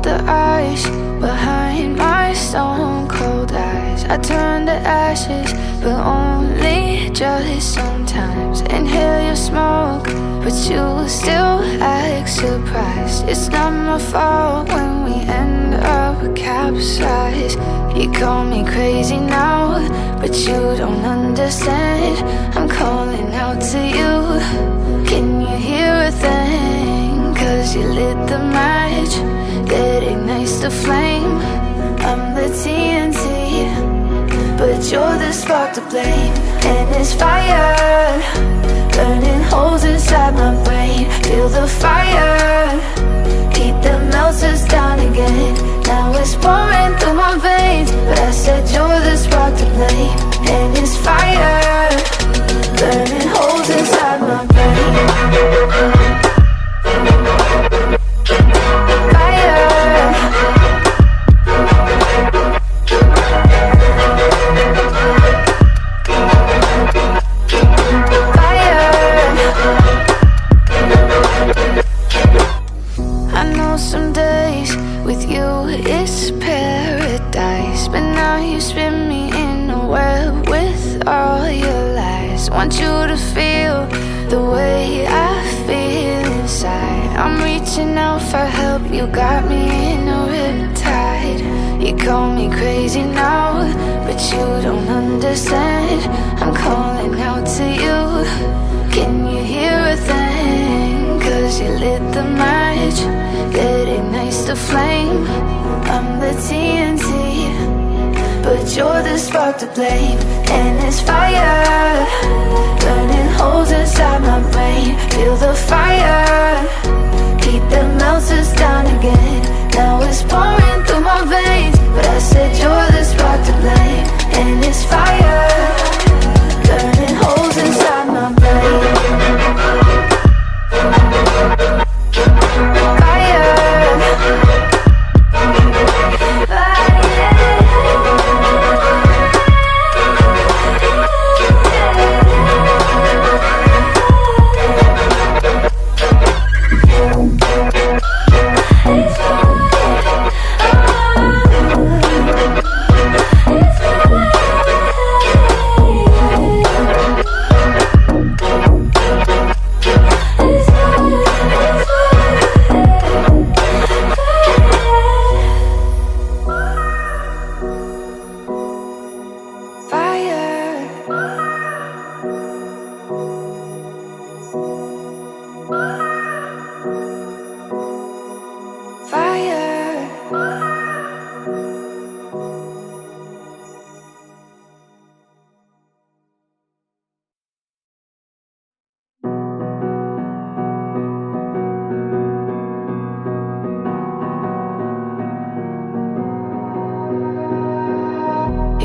melt the ice behind my stone cold eyes. I turn to ashes, but only just sometimes. Inhale your smoke, but you still act surprised. It's not my fault when we end up capsized. You call me crazy now, but you don't understand. I'm calling out to you. Can you hear a thing? 'Cause you lit the match that ignites the flame. I'm the TNT, but you're the spark to blame. And it's fire, burning holes inside my brain. Feel the fire, heat that melts us down again. Now it's pouring through my veins, but I said you're the spark to blame. And it's fire, burning holes inside my brain. Some days with you it's paradise, but now you spin me in a web with all your lies. Want you to feel the way I feel inside. I'm reaching out for help, you got me in a riptide. You call me crazy now, but you don't understand. I'm calling out to you. Can you hear a thing? 'Cause you lit the match that ignites the flame. I'm the TNT, but you're the spark to blame. And it's fire, burning holes inside my brain. Feel the fire, heat that melts us down again. Now it's pouring through my veins, but I said you're the spark to blame. And it's fire, burning holes inside my brain.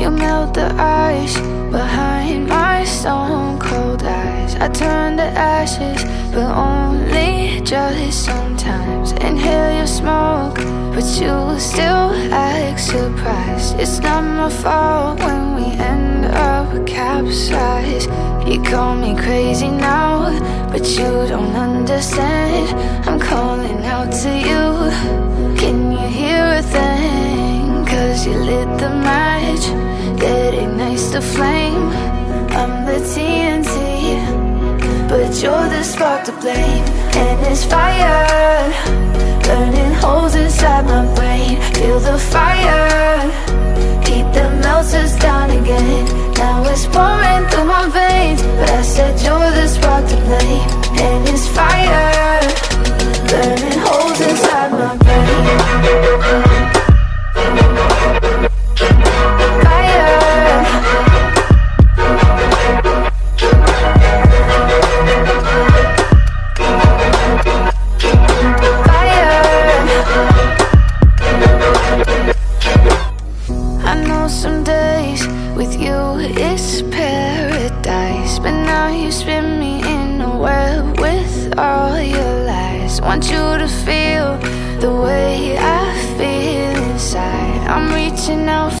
You melt the ice behind my stone cold eyes. I turn to ashes, but only just sometimes. Inhale your smoke, but you still act surprised. It's not my fault when we end up capsized. You call me crazy now, but you don't understand. I'm calling out to you. Can you hear a thing? 'Cause you lit the match that ignites the flame. I'm the TNT, but you're the spark to blame. And it's fire, burning holes inside my brain. Feel the fire, heat that melts us down again. Now it's pouring through my veins, but I said you're the spark to blame. And it's fire, burning holes inside my brain. Some days with you it's paradise, but now you spin me in a web with all your lies. Want you to feel the way I feel inside. I'm reaching out